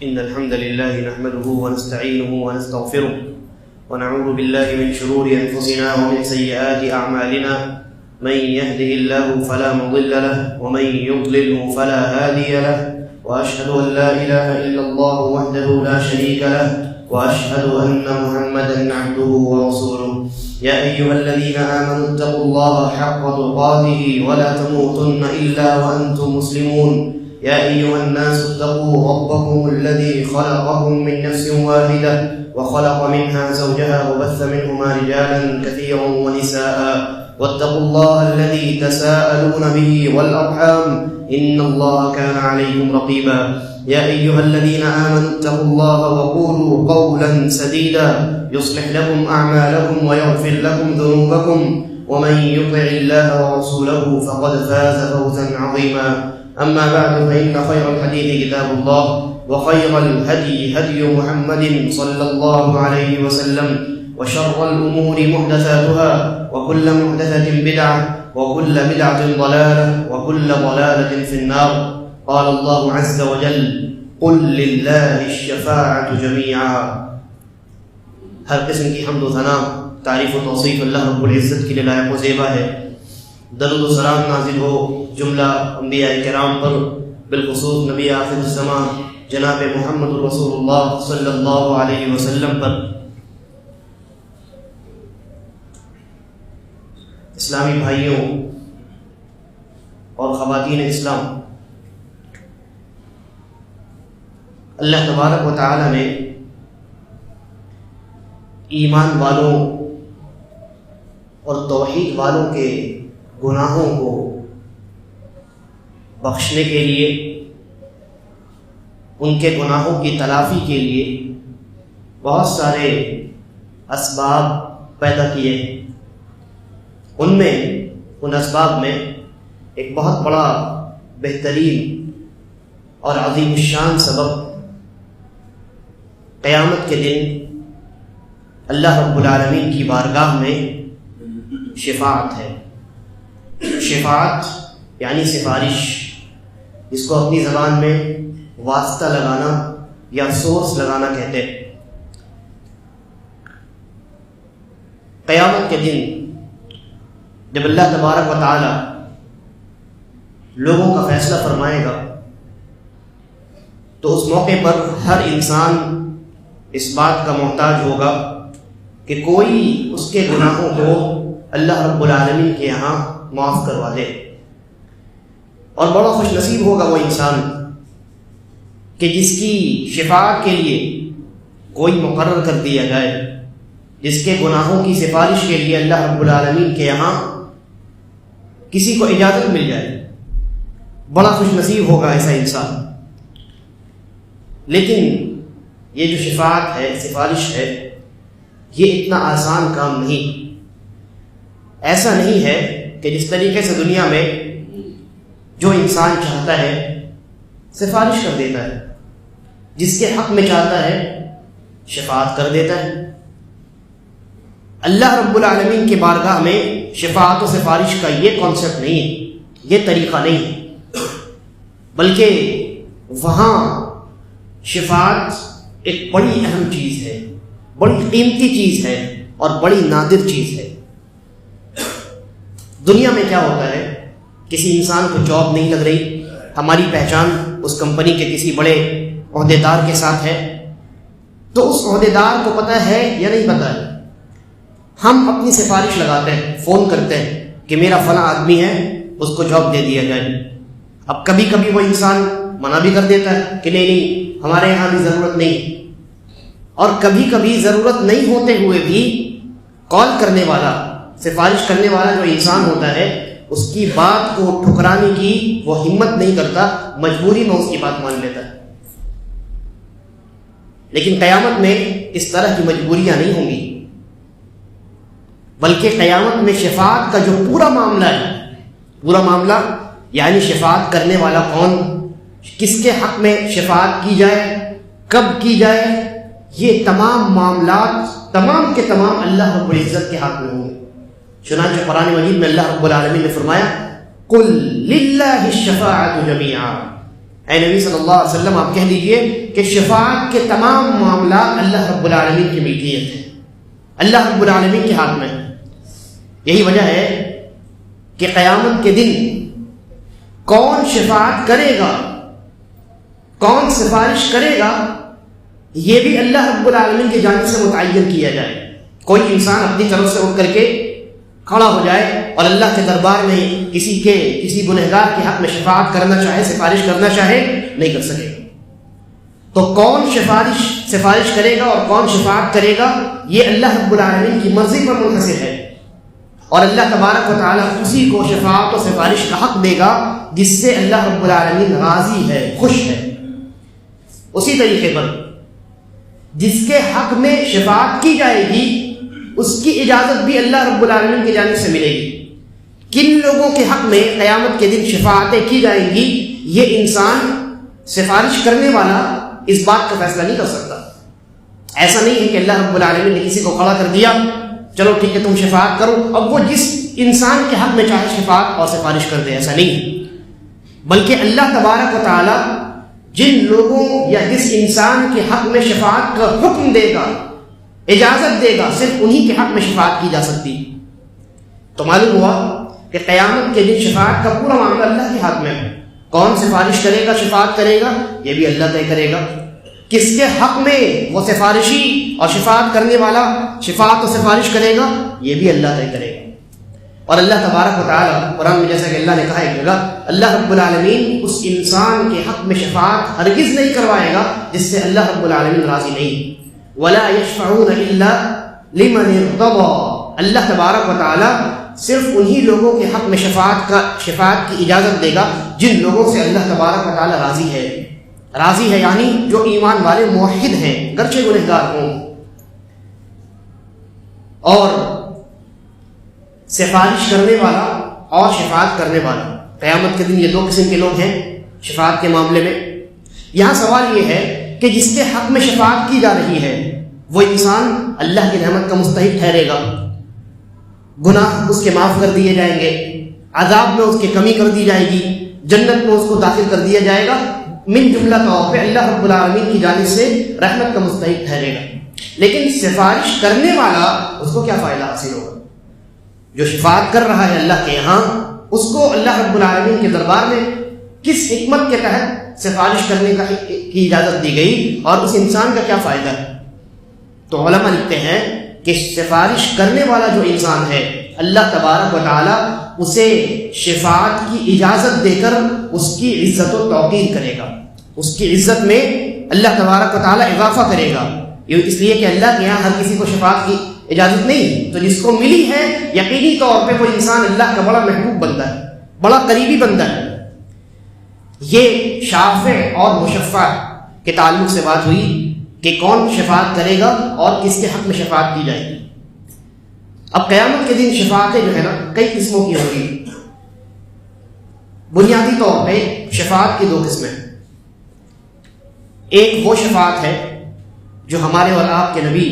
إن الحمد لله نحمده ونستعينه ونستغفره ونعوذ بالله من شرور أنفسنا ومن سيئات أعمالنا من يهده الله فلا مضل له ومن يضلله فلا هادي له وأشهد أن لا إله إلا الله وحده لا شريك له وأشهد أن محمدا عبده ورسوله يا أيها الذين آمنوا اتقوا الله حق تقاته ولا تموتن إلا وأنتم مسلمون يا أيها الناس اتقوا ربكم الذي خلقكم من نفس واحدة وخلق منها زوجها وبث منهما رجالا كثيرا ونساء واتقوا الله الذي تساءلون به والأرحام إن الله كان عليكم رقيبا يا أيها الذين آمنوا اتقوا الله وقولوا قولا سديدا يصلح لكم أعمالكم ويغفر لكم ذنوبكم ومن يطع الله ورسوله فقد فاز فوزا عظيما أما بعد فإن خير الحديث كتاب الله وخير الهدي هدي محمد صلى الله عليه وسلم وشر الأمور محدثاتها وكل محدثة بدعة وكل بدعة ضلالة وكل ضلالة في النار قال الله عز وجل قل لله الشفاعة جميعا. ہر قسم کی حمد و ثنا تعریف و توصیف اللہ رب العزت کے لیے لائق و زیبا ہے. درود و سلام نازل ہو جملہ انبیاء کرام پر، بالخصوص نبی آخر الزمان جناب محمد رسول اللہ صلی اللہ علیہ وسلم پر. اسلامی بھائیوں اور خواتین اسلام، اللہ تبارک و تعالی نے ایمان والوں اور توحید والوں کے گناہوں کو بخشنے کے لیے، ان کے گناہوں کی تلافی کے لیے بہت سارے اسباب پیدا کیے ہیں. ان اسباب میں ایک بہت بڑا بہترین اور عظیم الشان سبب قیامت کے دن اللہ رب العالمین کی بارگاہ میں شفاعت ہے. شفاعت یعنی سفارش، جس کو اپنی زبان میں واسطہ لگانا یا سورس لگانا کہتے ہیں. قیامت کے دن جب اللہ تبارک و تعالی لوگوں کا فیصلہ فرمائے گا تو اس موقع پر ہر انسان اس بات کا محتاج ہوگا کہ کوئی اس کے گناہوں کو اللہ رب العالمین کے یہاں معاف کروا دے. اور بڑا خوش نصیب ہوگا وہ انسان کہ جس کی شفاعت کے لیے کوئی مقرر کر دیا جائے، جس کے گناہوں کی سفارش کے لیے اللہ رب العالمین کے یہاں کسی کو اجازت مل جائے. بڑا خوش نصیب ہوگا ایسا انسان. لیکن یہ جو شفاعت ہے، سفارش ہے، یہ اتنا آسان کام نہیں. ایسا نہیں ہے کہ جس طریقے سے دنیا میں جو انسان چاہتا ہے سفارش کر دیتا ہے، جس کے حق میں چاہتا ہے شفاعت کر دیتا ہے. اللہ رب العالمین کی بارگاہ میں شفاعت و سفارش کا یہ کانسیپٹ نہیں ہے، یہ طریقہ نہیں ہے، بلکہ وہاں شفاعت ایک بڑی اہم چیز ہے، بڑی قیمتی چیز ہے اور بڑی نادر چیز ہے. دنیا میں کیا ہوتا ہے، کسی انسان کو جاب نہیں لگ رہی، ہماری پہچان اس کمپنی کے کسی بڑے عہدیدار کے ساتھ ہے، تو اس عہدیدار کو پتہ ہے یا نہیں پتہ ہے، ہم اپنی سفارش لگاتے ہیں، فون کرتے ہیں کہ میرا فلاں آدمی ہے، اس کو جاب دے دیا جائے. اب کبھی کبھی وہ انسان منع بھی کر دیتا ہے کہ نہیں ہمارے یہاں بھی ضرورت نہیں. اور کبھی کبھی ضرورت نہیں ہوتے ہوئے بھی کال کرنے والا، سفارش کرنے والا جو انسان ہوتا ہے، اس کی بات کو ٹھکرانے کی وہ ہمت نہیں کرتا، مجبوری میں اس کی بات مان لیتا ہے. لیکن قیامت میں اس طرح کی مجبوریاں نہیں ہوں گی، بلکہ قیامت میں شفاعت کا جو پورا معاملہ ہے، پورا معاملہ یعنی شفاعت کرنے والا کون، کس کے حق میں شفاعت کی جائے، کب کی جائے، یہ تمام معاملات تمام کے تمام اللہ رب العزت کے ہاتھ میں ہوں گے. چنانچہ قرآن مجید میں اللہ رب العالمین نے فرمایا قل للہ الشفاعۃ جمیعا، اے نبی صلی اللہ علیہ وسلم آپ کہہ دیجئے کہ شفاعت کے تمام معاملات اللہ رب العالمین کی ملکیت ہے، اللہ رب العالمین کے ہاتھ میں ہے۔ یہی وجہ ہے کہ قیامت کے دن کون شفاعت کرے گا، کون سفارش کرے گا، یہ بھی اللہ رب العالمین کی جانب سے متعین کیا جائے۔ کوئی انسان اپنی طرف سے اٹھ کر کے کھڑا ہو جائے اور اللہ کے دربار میں کسی گنہگار کے حق میں شفاعت کرنا چاہے، سفارش کرنا چاہے، نہیں کر سکے گا۔ تو کون سفارش کرے گا اور کون شفاعت کرے گا، یہ اللہ رب العالمین کی مرضی پر منحصر ہے، اور اللہ تبارک و تعالیٰ اسی کو شفاعت و سفارش کا حق دے گا جس سے اللہ رب العالمین راضی ہے، خوش ہے۔ اسی طریقے پر جس کے حق میں شفاعت کی جائے گی اس کی اجازت بھی اللہ رب العالمین کی جانب سے ملے گی۔ کن لوگوں کے حق میں قیامت کے دن شفاعتیں کی جائیں گی، یہ انسان سفارش کرنے والا اس بات کا فیصلہ نہیں کر سکتا۔ ایسا نہیں ہے کہ اللہ رب العالمین نے کسی کو کھڑا کر دیا، چلو ٹھیک ہے تم شفاعت کرو، اب وہ جس انسان کے حق میں چاہے شفاعت اور سفارش کر دے، ایسا نہیں ہے، بلکہ اللہ تبارک و تعالی جن لوگوں یا جس انسان کے حق میں شفاعت کا حکم دے گا، اجازت دے گا، صرف انہی کے حق میں شفاعت کی جا سکتی۔ تو معلوم ہوا کہ قیامت کے دن شفاعت کا پورا معاملہ اللہ کے ہاتھ میں ہے۔ کون سفارش کرے گا، شفاعت کرے گا، یہ بھی اللہ طے کرے گا۔ کس کے حق میں وہ سفارشی اور شفاعت کرنے والا شفاعت و سفارش کرے گا، یہ بھی اللہ طے کرے گا۔ اور اللہ تبارک و تعالیٰ قرآن میں جیسا کہ اللہ نے کہا ایک جگہ، اللہ رب العالمین اس انسان کے حق میں شفاعت ہرگز نہیں کروائے گا جس سے اللہ رب العالمین راضی نہیں۔ وَلَا يَشْفَعُونَ إِلَّا لِمَنِ ارْتَضَىٰ، اللہ تبارک و تعالیٰ صرف انہی لوگوں کے حق میں شفاعت کی اجازت دے گا جن لوگوں سے اللہ تبارک و تعالیٰ راضی ہے۔ راضی ہے یعنی جو ایمان والے موحد ہیں، گرچہ گنہگار ہوں۔ اور سفارش کرنے والا اور شفاعت کرنے والا، قیامت کے دن یہ دو قسم کے لوگ ہیں شفاعت کے معاملے میں۔ یہاں سوال یہ ہے کہ جس کے حق میں شفاعت کی جا رہی ہے وہ انسان اللہ کی رحمت کا مستحق ٹھہرے گا، گناہ اس کے معاف کر دیے جائیں گے، عذاب میں اس کی کمی کر دی جائے گی، جنت میں اس کو داخل کر دیا جائے گا، من جملہ طور پہ اللہ رب العالمین کی جانب سے رحمت کا مستحق ٹھہرے گا۔ لیکن سفارش کرنے والا اس کو کیا فائدہ حاصل ہوگا؟ جو شفاعت کر رہا ہے اللہ کے یہاں، اس کو اللہ رب العالمین کے دربار میں کس حکمت کے تحت سفارش کرنے کی اجازت دی گئی اور اس انسان کا کیا فائدہ ہے؟ تو علماء لکھتے ہیں کہ سفارش کرنے والا جو انسان ہے، اللہ تبارک و تعالی اسے شفاعت کی اجازت دے کر اس کی عزت و توقیر کرے گا، اس کی عزت میں اللہ تبارک و تعالی اضافہ کرے گا، اس لیے کہ اللہ کے یہاں ہر کسی کو شفاعت کی اجازت نہیں، تو جس کو ملی ہے یقینی طور پہ وہ انسان اللہ کا بڑا محبوب بندہ ہے، بڑا قریبی بندہ ہے۔ یہ شافع اور مشفع کے تعلق سے بات ہوئی کہ کون شفاعت کرے گا اور کس کے حق میں شفاعت کی جائے گی۔ اب قیامت کے دن شفاعتیں جو ہے نا کئی قسموں کی ہوں گی۔ بنیادی طور پہ شفاعت کی دو قسمیں، ایک وہ شفاعت ہے جو ہمارے اور آپ کے نبی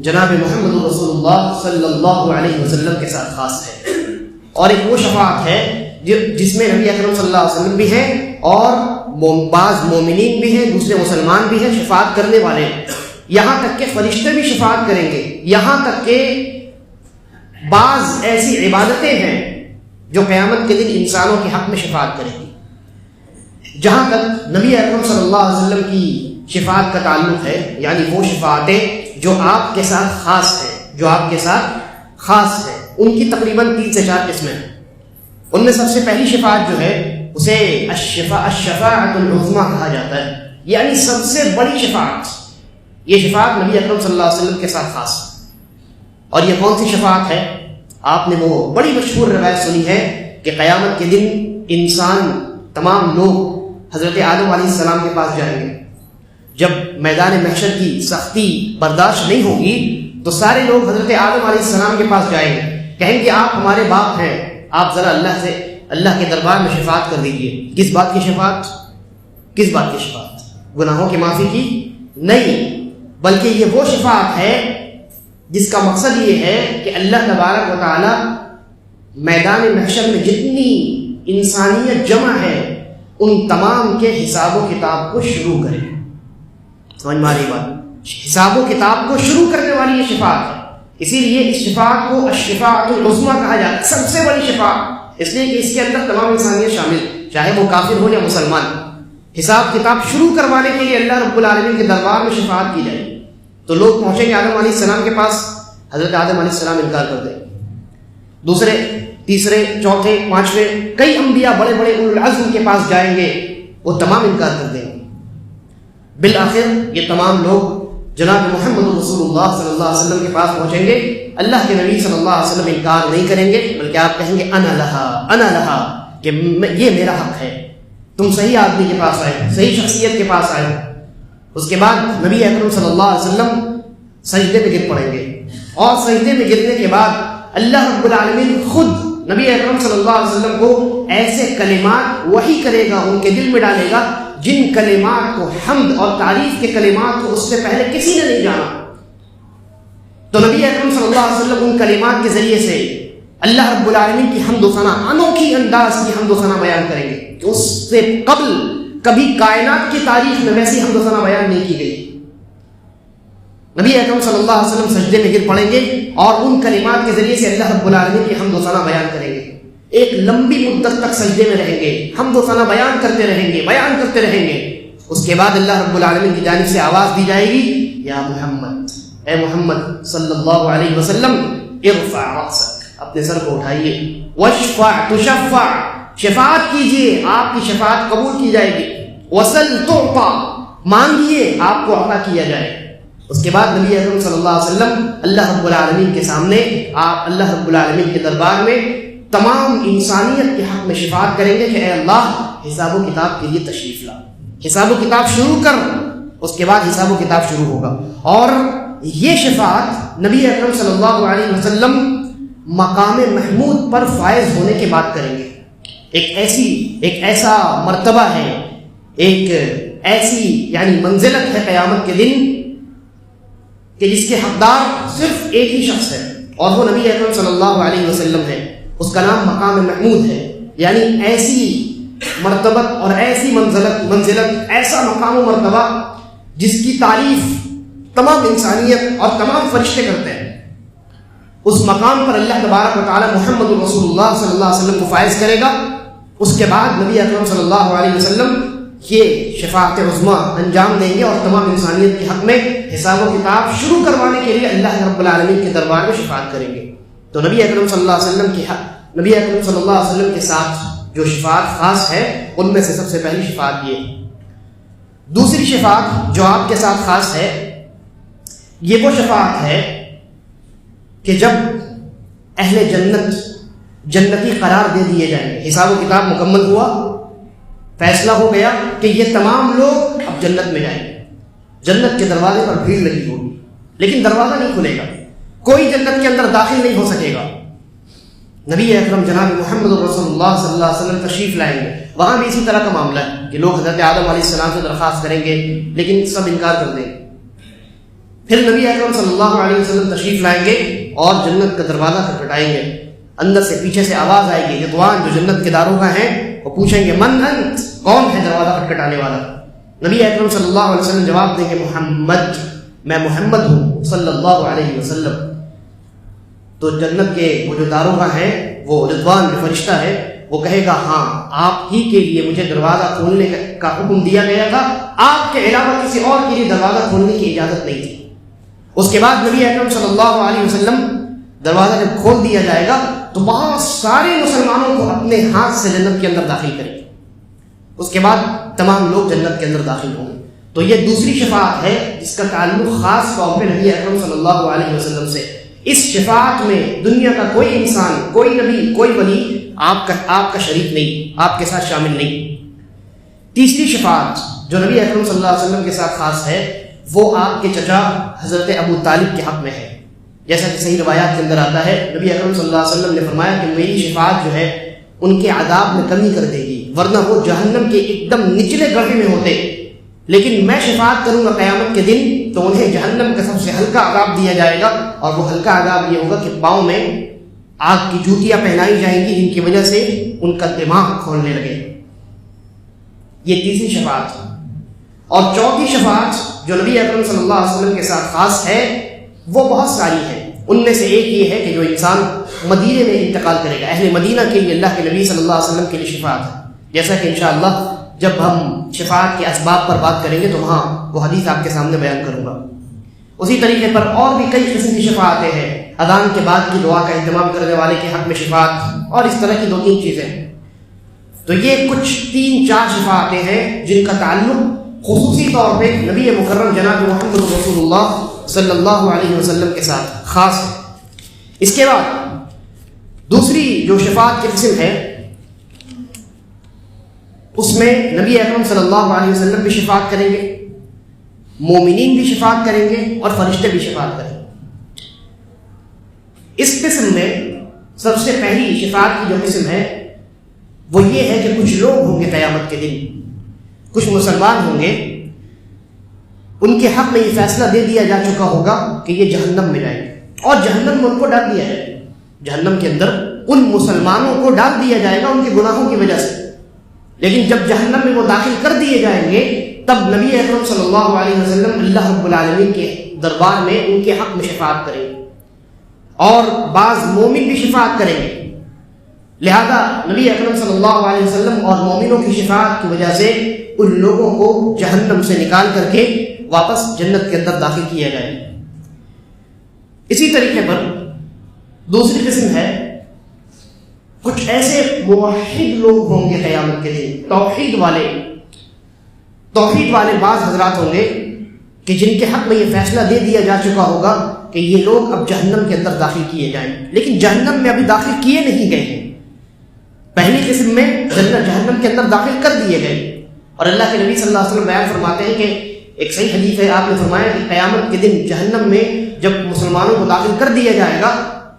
جناب محمد رسول اللہ صلی اللہ علیہ وسلم کے ساتھ خاص ہے، اور ایک وہ شفاعت ہے جس میں نبی اکرم صلی اللہ علیہ وسلم بھی ہیں اور بعض مومنین بھی ہیں، دوسرے مسلمان بھی ہیں، شفاعت کرنے والے، یہاں تک کہ فرشتے بھی شفاعت کریں گے، یہاں تک کہ بعض ایسی عبادتیں ہیں جو قیامت کے دن انسانوں کے حق میں شفاعت کریں گی۔ جہاں تک نبی اکرم صلی اللہ علیہ وسلم کی شفاعت کا تعلق ہے، یعنی وہ شفاعتیں جو آپ کے ساتھ خاص ہیں، جو آپ کے ساتھ خاص ہیں، ان کی تقریباً 3 سے 4 قسمیں ہیں۔ ان میں سب سے پہلی شفاعت جو ہے اسے الشفاعۃ العظمیٰ کہا جاتا ہے، یعنی سب سے بڑی شفاعت۔ یہ شفاعت نبی اکرم صلی اللہ علیہ وسلم کے ساتھ خاص۔ اور یہ کون سی شفاعت ہے؟ آپ نے وہ بڑی مشہور روایت سنی ہے کہ قیامت کے دن انسان، تمام لوگ حضرت آدم علیہ السلام کے پاس جائیں گے۔ جب میدان محشر کی سختی برداشت نہیں ہوگی تو سارے لوگ حضرت آدم علیہ السلام کے پاس جائیں گے، کہیں گے آپ ہمارے باپ ہیں، آپ ذرا اللہ کے دربار میں شفاعت کر دیجئے۔ کس بات کی شفاعت؟ کس بات کی شفاعت؟ گناہوں کی معافی کی؟ نہیں، بلکہ یہ وہ شفاعت ہے جس کا مقصد یہ ہے کہ اللہ تبارک و تعالی میدان محشر میں جتنی انسانیت جمع ہے ان تمام کے حساب و کتاب کو شروع کرے. سمجھ میں آ رہی بات؟ حساب و کتاب کو شروع کرنے والی یہ شفاعت ہے. اسی لیے اس شفاعت کو الشفاعۃ العظمیٰ کہا جاتا ہے، سب سے بڑی شفاعت، اس لیے کہ اس کے اندر تمام انسانیت شامل، چاہے وہ کافر ہو یا مسلمان. حساب کتاب شروع کروانے کے لیے اللہ رب العالمین کے دربار میں شفاعت کی جائے. تو لوگ پہنچیں گے آدم علیہ السلام کے پاس، حضرت آدم علیہ السلام انکار کر دیں. دوسرے، تیسرے، چوتھے، پانچویں، کئی انبیاء بڑے بڑے اولو العزم کے پاس جائیں گے، وہ تمام انکار کر دیں گے. بالآخر یہ تمام لوگ جناب محمد رسول اللہ صلی اللہ علیہ وسلم کے پاس پہنچیں گے. اللہ کے نبی صلی اللہ علیہ وسلم انکار نہیں کریں گے، بلکہ آپ کہیں گے انا لہا کہ یہ میرا حق ہے، تم صحیح آدمی کے پاس آئے، صحیح شخصیت کے پاس آئے. اس کے بعد نبی اکرم صلی اللہ علیہ وسلم سجدے میں گر پڑیں گے، اور سجدے میں گرنے کے بعد اللہ رب العالمین خود نبی اکرم صلی اللہ علیہ وسلم کو ایسے کلمات وحی کرے گا، ان کے دل میں ڈالے گا جن کلمات کو، حمد اور تعریف کے کلمات کو اس سے پہلے کسی نے نہیں جانا. تو نبی اکرم صلی اللہ علیہ وسلم ان کلمات کے ذریعے سے اللہ رب العالمین کی حمد و ثنا، انوکھی انداز کی حمد و ثنا بیان کریں گے کہ اس سے قبل کبھی کائنات کی تاریخ میں ویسی حمد و ثنا بیان نہیں کی گئی. نبی اکرم صلی اللہ علیہ وسلم سجدے میں گر پڑیں گے اور ان کلمات کے ذریعے سے اللہ رب العالمین کی حمد و ثنا بیان کریں گے. ایک لمبی مدت تک سجدے میں رہیں گے، حمد و ثنا بیان کرتے رہیں گے، بیان کرتے رہیں گے. اس کے بعد اللہ رب العالمین کی جانب سے آواز دی جائے گی، یا محمد، اے محمد صلی اللہ علیہ وسلم، ارفع رأسک، اپنے سر کو اٹھائیے، واشفع تشفع، شفاعت کیجیے، آپ کی شفاعت قبول کی جائے گی، وسل تعطى، مانگیے آپ کو عطا کیا جائے. اس کے بعد نبی اکرم صلی اللہ علیہ وسلم اللہ رب العالمین کے سامنے، آپ اللہ رب العالمین کے دربار میں تمام انسانیت کے حق میں شفاعت کریں گے کہ اے اللہ، حساب و کتاب کے لیے تشریف لا، حساب و کتاب شروع کر. اس کے بعد حساب و کتاب شروع ہوگا. اور یہ شفاعت نبی اکرم صلی اللہ علیہ وسلم مقام محمود پر فائز ہونے کے بعد کریں گے. ایک ایسا مرتبہ ہے، ایک ایسی یعنی منزلت ہے قیامت کے دن کہ جس کے حقدار صرف ایک ہی شخص ہے، اور وہ نبی اکرم صلی اللہ علیہ وسلم ہے. اس کا نام مقام محمود ہے. یعنی ایسی مرتبت اور ایسی منزلت، ایسا مقام و مرتبہ جس کی تعریف تمام انسانیت اور تمام فرشتے کرتے ہیں. اس مقام پر اللہ تبارک و تعالی محمد رسول اللہ صلی اللہ علیہ وسلم کو فائز کرے گا. اس کے بعد نبی اکرم صلی اللہ علیہ وسلم یہ شفاعت عظمیٰ انجام دیں گے اور تمام انسانیت کے حق میں حساب و کتاب شروع کروانے کے لیے اللہ رب العالمین کے دربار میں شفاعت کریں گے. تو نبی اکرم صلی اللہ علیہ وسلم کے ساتھ جو شفاعت خاص ہے، ان میں سے سب سے پہلی شفاعت یہ ہے. دوسری شفاعت جو آپ کے ساتھ خاص ہے، یہ وہ شفاعت ہے کہ جب اہل جنتی قرار دے دیے جائیں گے، حساب و کتاب مکمل ہوا، فیصلہ ہو گیا کہ یہ تمام لوگ اب جنت میں جائیں گے. جنت کے دروازے پر بھیڑ لگی ہوگی، لیکن دروازہ نہیں کھلے گا، کوئی جنت کے اندر داخل نہیں ہو سکے گا. نبی اکرم جناب محمد رسول اللہ صلی اللہ علیہ وسلم تشریف لائیں گے. وہاں بھی اسی طرح کا معاملہ ہے کہ لوگ حضرت آدم علیہ السلام سے درخواست کریں گے، لیکن سب انکار کر دیں گے. پھر نبی اکرم صلی اللہ علیہ وسلم تشریف لائیں گے اور جنت کا دروازہ کھٹکھٹائیں گے. اندر سے پیچھے سے آواز آئے گی، رضوان جو جنت کے داروغہ ہیں وہ پوچھیں گے، من انت، کون ہے دروازہ کھٹکھٹانے والا؟ نبی اکرم صلی اللہ علیہ وسلم جواب دیں گے، محمد، میں محمد ہوں صلی اللہ علیہ وسلم. تو جنت کے وہ جو داروغہ ہیں، وہ رضوان جو فرشتہ ہے، وہ کہے گا، ہاں آپ ہی کے لیے مجھے دروازہ کھولنے کا حکم دیا گیا تھا، آپ کے علاوہ کسی اور کے لیے دروازہ کھولنے کی اجازت نہیں تھی. اس کے بعد نبی اکرم صلی اللہ علیہ وسلم دروازہ جب کھول دیا جائے گا تو بہت سارے مسلمانوں کو اپنے ہاتھ سے جنت کے اندر داخل کریں گے. اس کے بعد تمام لوگ جنت کے اندر داخل ہوں گے. تو یہ دوسری شفاعت ہے جس کا تعلق خاص طور پہ نبی اکرم صلی اللہ علیہ وسلم سے. اس شفاعت میں دنیا کا کوئی انسان، کوئی نبی، کوئی ولی آپ کا شریک نہیں، آپ کے ساتھ شامل نہیں. تیسری شفاعت جو نبی اکرم صلی اللہ علیہ وسلم کے ساتھ خاص ہے، وہ آپ کے چچا حضرت ابو طالب کے حق میں ہے. جیسا کہ صحیح روایات کے اندر آتا ہے، نبی اکرم صلی اللہ علیہ وسلم نے فرمایا کہ میری شفاعت جو ہے ان کے عذاب میں کمی کر دے گی، ورنہ وہ جہنم کے ایک دم نچلے گڑھے میں ہوتے، لیکن میں شفاعت کروں گا قیامت کے دن تو انہیں جہنم کا سب سے ہلکا عذاب دیا جائے گا. اور وہ ہلکا عذاب یہ ہوگا کہ پاؤں میں آگ کی جوتیاں پہنائی جائیں گی، جن کی وجہ سے ان کا دماغ کھولنے لگے. یہ تیسری شفاعت ہے. اور چوتھی شفاعت جو نبی اکرم صلی اللہ علیہ وسلم کے ساتھ خاص ہے وہ بہت ساری ہے. ان میں سے ایک یہ ہے کہ جو انسان مدینے میں انتقال کرے گا، اہل مدینہ کے لیے اللہ کے نبی صلی اللہ علیہ وسلم کے لیے شفاعت ہے. جیسا کہ انشاءاللہ جب ہم شفاعت کے اسباب پر بات کریں گے تو وہاں وہ حدیث آپ کے سامنے بیان کروں گا. اسی طریقے پر اور بھی کئی قسم کی شفاعتیں ہیں. اذان کے بعد کی دعا کا اہتمام کرنے والے کے حق میں شفاعت اور اس طرح کی 2-3 چیزیں. تو یہ کچھ 3-4 شفاعتیں ہیں جن کا تعلق خصوصی طور پہ نبی مکرم جناب محمد رسول اللہ صلی اللہ علیہ وسلم کے ساتھ خاص ہے. اس کے بعد دوسری جو شفاعت کی قسم ہے اس میں نبی اکرم صلی اللہ علیہ وسلم بھی شفاعت کریں گے، مومنین بھی شفاعت کریں گے اور فرشتے بھی شفاعت کریں گے. اس قسم میں سب سے پہلی شفاعت کی جو قسم ہے وہ یہ ہے کہ کچھ لوگ ہوں گے قیامت کے دن، کچھ مسلمان ہوں گے، ان کے حق میں یہ فیصلہ دے دیا جا چکا ہوگا کہ یہ جہنم میں جائیں گے اور جہنم میں ان کو ڈال دیا جائے گا. جہنم کے اندر ان مسلمانوں کو ڈال دیا جائے گا ان کے گناہوں کی وجہ سے. لیکن جب جہنم میں وہ داخل کر دیے جائیں گے تب نبی اکرم صلی اللہ علیہ وسلم اللہ رب العالمین کے دربار میں ان کے حق میں شفاعت کریں گے اور بعض مومن بھی شفاعت کریں گے. لہذا نبی اکرم صلی اللہ علیہ وسلم اور مومنوں کی شفاعت کی وجہ سے ان لوگوں کو جہنم سے نکال کر کے واپس جنت کے اندر داخل کیا جائے. اسی طریقے پر دوسری قسم ہے کچھ ایسے موحد لوگ ہوں گے قیامت کے دن، توحید والے بعض حضرات ہوں گے کہ جن کے حق میں یہ فیصلہ دے دیا جا چکا ہوگا کہ یہ لوگ اب جہنم کے اندر داخل کیے جائیں، لیکن جہنم میں ابھی داخل کیے نہیں گئے ہیں. پہلی قسم میں جہنم کے اندر داخل کر دیے گئے. اور اللہ کے نبی صلی اللہ علیہ وسلم بیان فرماتے ہیں کہ ایک صحیح حدیث ہے، آپ نے فرمایا کہ قیامت کے دن جہنم میں جب مسلمانوں کو داخل کر دیا جائے گا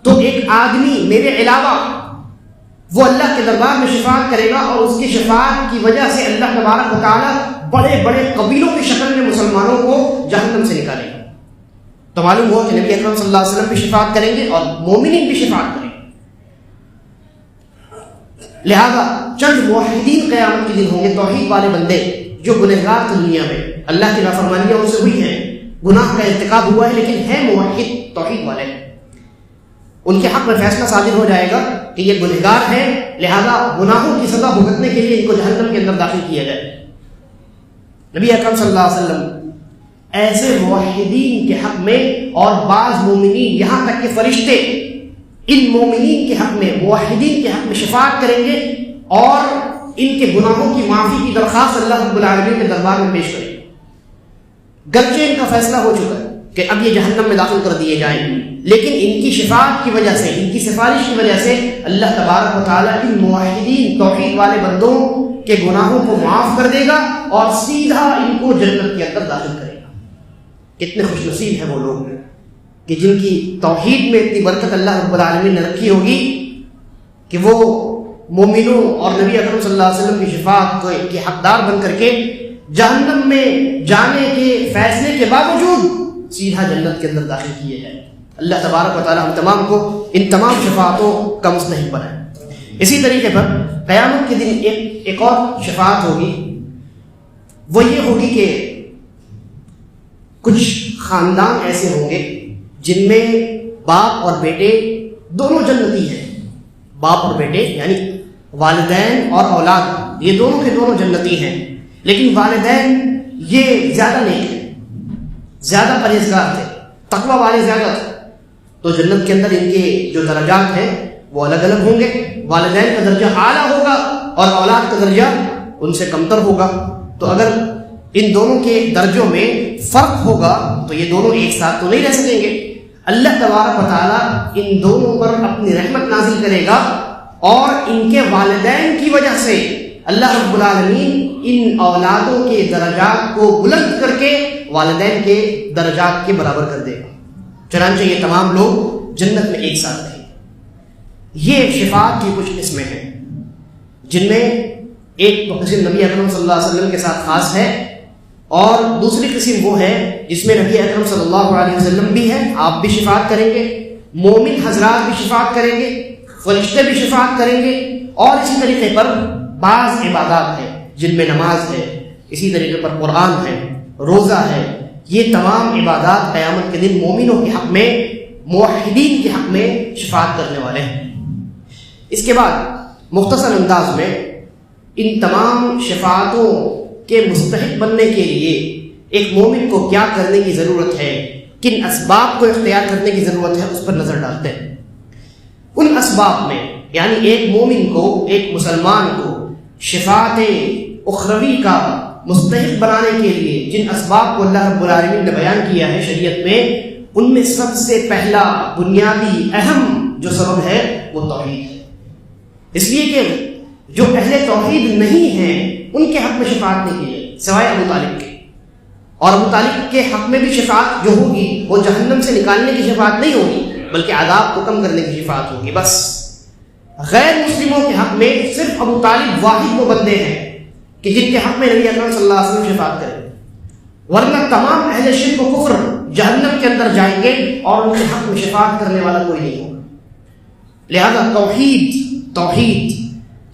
تو ایک آدمی میرے علاوہ وہ اللہ کے دربار میں شفاعت کرے گا اور اس کی شفاعت کی وجہ سے اللہ تبارک و تعالیٰ بڑے بڑے قبیلوں کی شکل میں مسلمانوں کو جہنم سے نکالے گا. تو معلوم ہوا کہ نبی اکرم صلی اللہ علیہ وسلم بھی شفاعت کریں گے اور مومنین بھی شفاعت کریں گے. لہذا چند موحدین قیامت کے دن ہوں گے، توحید والے بندے جو گنہگار دنیا میں اللہ کی نافرمانیاں ان سے ہوئی ہیں، گناہ کا ارتکاب ہوا ہے لیکن ہیں موحد توحید والے. ان کے حق میں فیصلہ صادر ہو جائے گا کہ یہ گنہگار ہیں، لہذا گناہوں کی سزا بھگتنے کے لیے ان کو جہنم کے اندر داخل کیا جائے. نبی اکرم صلی اللہ علیہ وسلم ایسے موحدین کے حق میں اور بعض مومنین یہاں تک کہ فرشتے ان مومنین کے حق میں، موحدین کے حق میں شفاعت کریں گے اور ان کے گناہوں کی معافی کی درخواست اللہ رب العالمین کے دربار میں پیش کریں گے. گرچہ ان کا فیصلہ ہو چکا ہے کہ اب یہ جہنم میں داخل کر دیے جائیں، لیکن ان کی شفاعت کی وجہ سے، ان کی سفارش کی وجہ سے اللہ تبارک و تعالیٰ ان موحدین توحید والے بندوں کے گناہوں کو معاف کر دے گا اور سیدھا ان کو جنت کے اندر داخل کرے گا. کتنے خوش نصیب ہیں وہ لوگ کہ جن کی توحید میں اتنی برکت اللہ رب العالمین نے رکھی ہوگی کہ وہ مومنوں اور نبی اکرم صلی اللہ علیہ وسلم کی شفاعت کے حقدار بن کر کے جہنم میں جانے کے فیصلے کے باوجود سیدھا جنت کے اندر داخل کیے جائیں. اللہ تبارک و تعالیٰ ہم تمام کو ان تمام شفاعتوں کا مستحق بنائے. اسی طریقے پر قیامت کے دن ایک اور شفاعت ہوگی، وہ یہ ہوگی کہ کچھ خاندان ایسے ہوں گے جن میں باپ اور بیٹے دونوں جنتی ہیں. باپ اور بیٹے یعنی والدین اور اولاد یہ دونوں کے دونوں جنتی ہیں، لیکن والدین یہ زیادہ نیک ہیں، زیادہ پرہیزگار تھے، تقوی والے زیادہ تھے، تو جنت کے اندر ان کے جو درجات ہیں وہ الگ الگ ہوں گے. والدین کا درجہ اعلیٰ ہوگا اور اولاد کا درجہ ان سے کمتر ہوگا. تو اگر ان دونوں کے درجوں میں فرق ہوگا تو یہ دونوں ایک ساتھ تو نہیں رہ سکیں گے. اللہ تبارک و تعالیٰ ان دونوں پر اپنی رحمت نازل کرے گا اور ان کے والدین کی وجہ سے اللہ رب العالمین ان اولادوں کے درجات کو بلند کر کے والدین کے درجات کے برابر کر دے گا. چنانچہ یہ تمام لوگ جنت میں ایک ساتھ رہیں. یہ شفاعت کی کچھ قسمیں ہیں جن میں ایک قسم نبی اکرم صلی اللہ علیہ وسلم کے ساتھ خاص ہے اور دوسری قسم وہ ہے جس میں نبی اکرم صلی اللہ علیہ وسلم بھی ہے، آپ بھی شفاعت کریں گے، مومن حضرات بھی شفاعت کریں گے، فرشتے بھی شفاعت کریں گے. اور اسی طریقے پر بعض عبادات ہیں جن میں نماز ہے، اسی طریقے پر قرآن ہے، روزہ ہے، یہ تمام عبادات قیامت کے دن مومنوں کے حق میں، موحدین کے حق میں شفاعت کرنے والے ہیں۔ اس کے بعد مختصر انداز میں ان تمام شفاعتوں کے مستحق بننے کے لیے ایک مومن کو کیا کرنے کی ضرورت ہے، کن اسباب کو اختیار کرنے کی ضرورت ہے، اس پر نظر ڈالتے ہیں۔ ان اسباب میں یعنی ایک مومن کو، ایک مسلمان کو شفاعت اخروی کا مستحق بنانے کے لیے جن اسباب کو اللہ رب العالمین نے بیان کیا ہے شریعت میں، ان میں سب سے پہلا بنیادی اہم جو سبب ہے وہ توحید ہے۔ اس لیے کہ جو اہل توحید نہیں ہیں ان کے حق میں شفاعت نہیں کی جائے سوائے ابو طالب کے، اور ابو طالب کے حق میں بھی شفاعت جو ہوگی وہ جہنم سے نکالنے کی شفاعت نہیں ہوگی بلکہ عذاب کو کم کرنے کی شفاعت ہوگی بس۔ غیر مسلموں کے حق میں صرف ابو طالب واحد وہ بندے ہیں کہ جن کے حق میں نبی اکرم صلی اللہ علیہ وسلم شفاعت کریں، ورنہ تمام اہل شرک و کفر جہنم کے اندر جائیں گے اور ان کے حق میں شفاعت کرنے والا کوئی نہیں ہوگا۔ لہذا توحید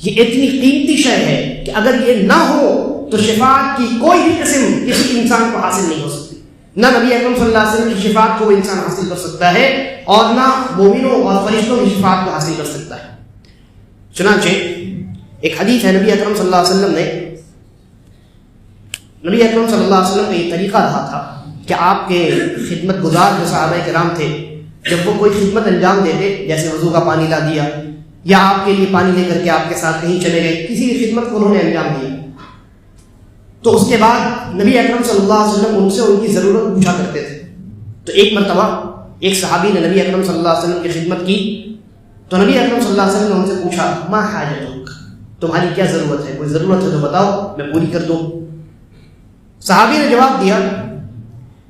یہ اتنی قیمتی شے ہے کہ اگر یہ نہ ہو تو شفاعت کی کوئی بھی قسم کسی انسان کو حاصل نہیں ہو سکتی۔ نہ نبی اکرم صلی اللہ علیہ وسلم کی شفاعت کو وہ انسان حاصل کر سکتا ہے اور نہ مومنوں اور فرشتوں کی شفاعت کو حاصل کر سکتا ہے۔ چنانچہ ایک حدیث ہے، نبی اکرم صلی اللہ علیہ وسلم کا یہ طریقہ رہا تھا کہ آپ کے خدمت گزار جو صحابہ کرام تھے، جب وہ کوئی خدمت انجام دیتے، جیسے وضو کا پانی لا دیا یا آپ کے لیے پانی لے کر کے آپ کے ساتھ کہیں چلے گئے، کسی بھی خدمت کو انہوں نے انجام دیا، تو اس کے بعد نبی اکرم صلی اللہ علیہ وسلم ان سے ان کی ضرورت پوچھا کرتے تھے۔ تو ایک مرتبہ ایک صحابی نے نبی اکرم صلی اللہ علیہ وسلم کی خدمت کی، تو نبی اکرم صلی اللہ علیہ وسلم نے ان سے پوچھا ما حاجتک، تمہاری کیا ضرورت ہے، کوئی ضرورت ہے تو بتاؤ میں پوری کر دوں۔ صحابی نے جواب دیا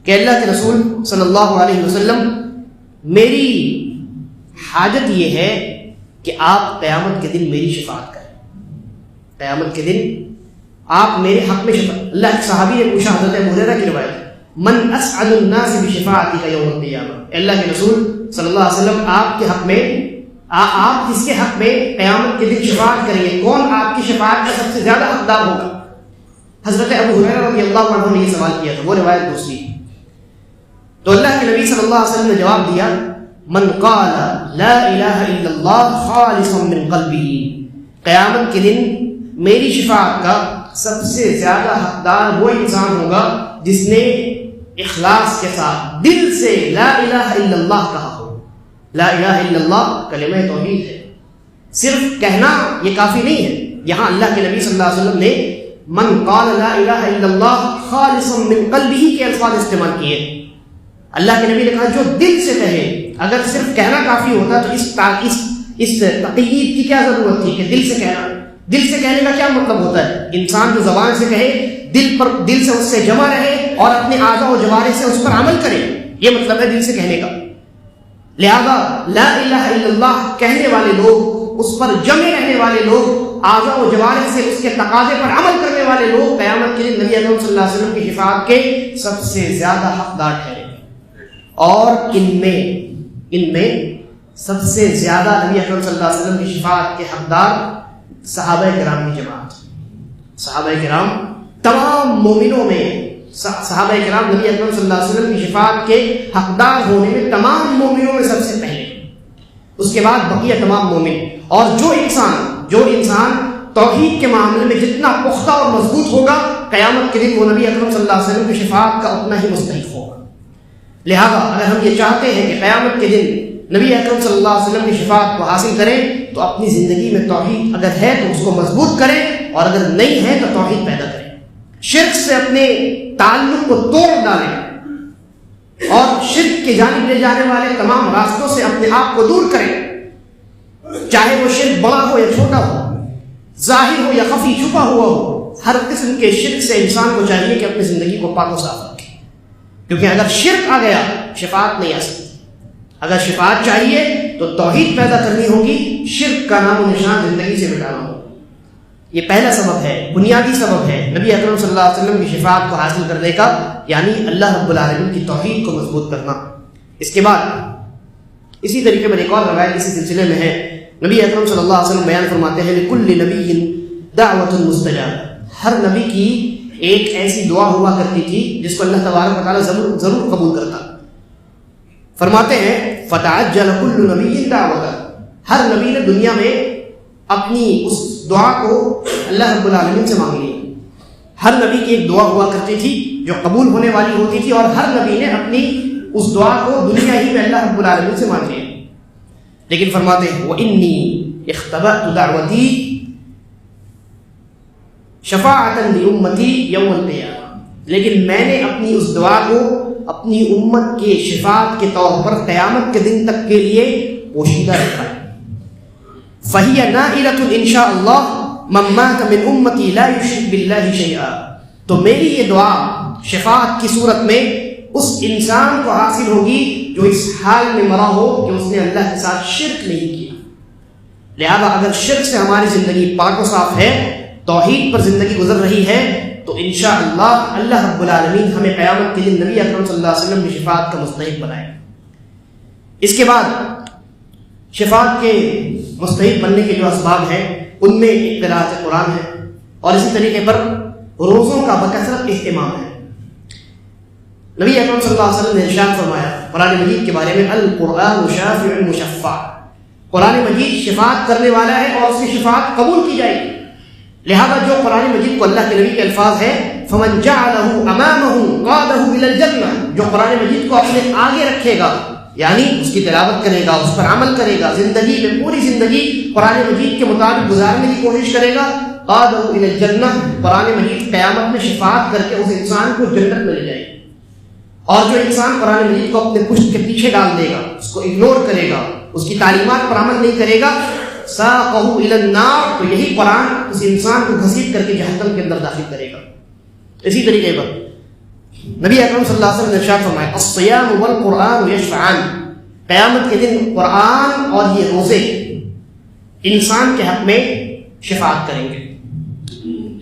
کہ اللہ کے رسول صلی اللہ علیہ وسلم، میری حاجت یہ ہے کہ آپ قیامت کے دن میری شفاعت کریں، قیامت کے دن آپ میرے حق میں شفاعت۔ اللہ کے صحابی نے پوچھا، حضرت ابو ہریرہ کی روایت، من اسعد الناس بشفاعتک یوم القیامہ، اللہ کے رسول صلی اللہ علیہ وسلم آپ کے حق میں، آپ کس کے حق میں قیامت کے دن شفاعت کریں گے، کون آپ کی شفاعت کا سب سے زیادہ حقدار ہوگا؟ حضرت ابو ہریرہ رضی اللہ عنہ نے یہ سوال کیا تھا، وہ روایت دوسری۔ تو اللہ کے نبی صلی اللہ علیہ وسلم نے جواب دیا، من قال لا الہ الا اللہ خالصا من قلبہ، قیامت کے دن میری شفاعت کا سب سے زیادہ حقدار وہ انسان ہوگا جس نے اخلاص کے ساتھ دل سے لا الہ الا اللہ کہا ہو۔ لا الہ الا اللہ کلمہ توحید ہے، صرف کہنا یہ کافی نہیں ہے۔ یہاں اللہ کے نبی صلی اللہ علیہ وسلم نے من قال لا الہ الا اللہ خالصا من قلبہ کے الفاظ استعمال کیے۔ اللہ کے نبی نے کہا جو دل سے کہے، اگر صرف کہنا کافی ہوتا تو اس تقیید کی کیا ضرورت تھی کہ دل سے کہنا؟ دل سے کہنے کا کیا مطلب ہوتا ہے؟ انسان جو زبان سے کہے، دل سے اس سے جمع رہے اور اپنے اعضاء و جوارح سے اس پر عمل کرے، یہ مطلب ہے دل سے کہنے کا۔ لہذا لا الہ الا اللہ کہنے والے لوگ، اس پر جمے رہنے والے لوگ، اعضاء و جوارح سے اس کے تقاضے پر عمل کرنے والے لوگ قیامت کے دن نبی اکرم صلی اللہ علیہ وسلم کی شفاعت کے سب سے زیادہ حقدار ٹھہرے گے۔ اور ان میں سب سے زیادہ نبی اکرم صلی اللہ علیہ وسلم کی شفاعت کے حقدار صحابہ کرام کی جماعت۔ صحابہ کرام تمام مومنوں میں، صحابہ کرام نبی اکرم صلی اللہ علیہ وسلم کی شفاعت کے حقدار ہونے میں تمام مومنوں میں سب سے پہلے، اس کے بعد بقیہ تمام مومن۔ اور جو انسان توحید کے معاملے میں جتنا پختہ اور مضبوط ہوگا، قیامت کے دن وہ نبی اکرم صلی اللہ علیہ وسلم کی شفاعت کا اتنا ہی مستحق ہوگا۔ لہذا اگر ہم یہ چاہتے ہیں کہ قیامت کے دن نبی اکرم صلی اللہ علیہ وسلم کی شفاعت کو حاصل کریں تو اپنی زندگی میں توحید اگر ہے تو اس کو مضبوط کریں، اور اگر نہیں ہے تو توحید پیدا کریں، شرک سے اپنے تعلق کو توڑ ڈالیں اور شرک کی جانب لے جانے والے تمام راستوں سے اپنے آپ کو دور کریں، چاہے وہ شرک بڑا ہو یا چھوٹا ہو، ظاہر ہو یا خفی چھپا ہوا ہو۔ ہر قسم کے شرک سے انسان کو چاہیے کہ اپنی زندگی کو پاک و صاف رکھے، کیونکہ اگر شرک آ گیا شفاعت نہیں آ سکتی۔ اگر شفاعت چاہیے تو توحید پیدا کرنی ہوگی، شرک کا نام و نشان زندگی سے مٹانا ہوگا۔ یہ پہلا سبب ہے، بنیادی سبب ہے نبی اکرم صلی اللہ علیہ وسلم کی شفاعت کو حاصل کرنے کا، یعنی اللہ رب العالمین کی توحید کو مضبوط کرنا۔ اس کے بعد اسی طریقے پر ایک اور روایت اسی سلسلے میں ہے، نبی اکرم صلی اللہ علیہ وسلم بیان فرماتے ہیں لِكُلِّ نَبِيٍّ دَعْوَةٌ مُسْتَجَابَةٌ، ہر نبی کی ایک ایسی دعا ہوا کرتی تھی جس کو اللہ تبارک و تعالیٰ ضرور قبول کرتا. فرماتے ہیں فتعجل كل نبی دعوتہ، ہر نبی نے دنیا میں اپنی اس دعا کو اللہ رب العالمین سے مانگ لی. ہر نبی کی ایک دعا ہوا کرتی تھی جو قبول ہونے والی ہوتی تھی، اور ہر نبی نے اپنی اس دعا کو دنیا ہی میں اللہ رب العالمین سے مانگ لیا. لیکن فرماتے ہیں وَإِنِّي اخْتَبَأْتُ دَعْوَتِي شَفَاعَةً لِأُمَّتِي يَوْمَ الْقِيَامَةِ، لیکن میں نے اپنی اس دعا کو اپنی امت کے شفاعت کے طور پر قیامت کے دن تک کے لیے پوشیدہ رکھا ہے. فَهِيَ نَائِلَةٌ إِنْ شَاءَ اللَّهُ مَن مَّاتَ مِنْ أُمَّتِي لَا يُشْرِكُ بِاللَّهِ شَيْئًا، تو میری یہ دعا شفاعت کی صورت میں اس انسان کو حاصل ہوگی جو اس حال میں مرا ہو کہ اس نے اللہ کے ساتھ شرک نہیں کیا. لہذا اگر شرک سے ہماری زندگی پاک و صاف ہے، توحید پر زندگی گزر رہی ہے، تو انشاءاللہ اللہ رب العالمین ہمیں قیامت کے دن نبی اکرم صلی اللہ علیہ وسلم کی شفاعت کا مستحق بنائے. اس کے بعد شفاعت کے مستحق بننے کے جو اسباب ہیں ان میں قراءت قرآن ہے، اور اسی طریقے پر روزوں کا بکثرت اہتمام ہے. نبی اکرم صلی اللہ علیہ وسلم نے ارشاد فرمایا قرآن مجید کے بارے میں القرآن شافع مشفع، قرآن مجید شفاعت کرنے والا ہے اور اس کی شفاعت قبول کی جائے گی. لہذا جو قرآن مجید کو اللہ کے نبی کے الفاظ ہیں فمن جعلہ امامہ قادہ الی الجنہ، جو قرآن مجید کو اپنے آگے رکھے گا یعنی اس کی تلاوت کرے گا، اس پر عمل کرے گا، زندگی میں پوری زندگی قرآن مجید کے مطابق گزارنے کی کوشش کرے گا، قادہ الی الجنہ، قرآن مجید قیامت میں شفاعت کر کے اس انسان کو جنت میں لے جائے گا. اور جو انسان قرآن مجید کو اپنے پشت کے پیچھے ڈال دے گا، اس کو اگنور کرے گا، اس کی تعلیمات پر عمل نہیں کرے گا، ساقہ الی النار، تو یہی قرآن اس انسان کو گھسیٹ کر کے جہنم کے اندر داخل کرے گا. اسی طریقے پر نبی اکرم صلی اللہ علیہ وسلم نے ارشاد فرمایا الصیام والقرآن یشفعان، قیامت کے دن قرآن اور یہ روزے انسان کے حق میں شفاعت کریں گے.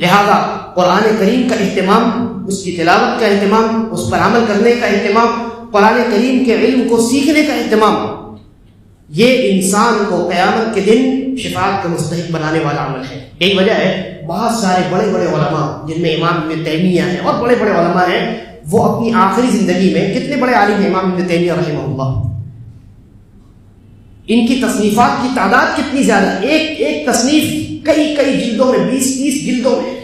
لہذا قرآن کریم کا اہتمام، اس کی تلاوت کا اہتمام، اس پر عمل کرنے کا اہتمام، قرآن کریم کے علم کو سیکھنے کا اہتمام، یہ انسان کو قیامت کے دن شفاعت کا مستحق بنانے والا عمل ہے. یہی وجہ ہے بہت سارے بڑے بڑے علماء جن میں امام ابن تیمیہ ہیں اور بڑے بڑے علماء ہیں، وہ اپنی آخری زندگی میں کتنے بڑے عالم ہیں امام ابن تیمیہ رحمہ اللہ، ان کی تصنیفات کی تعداد کتنی زیادہ، ایک ایک تصنیف کئی کئی جلدوں میں، 20-30 جلدوں میں،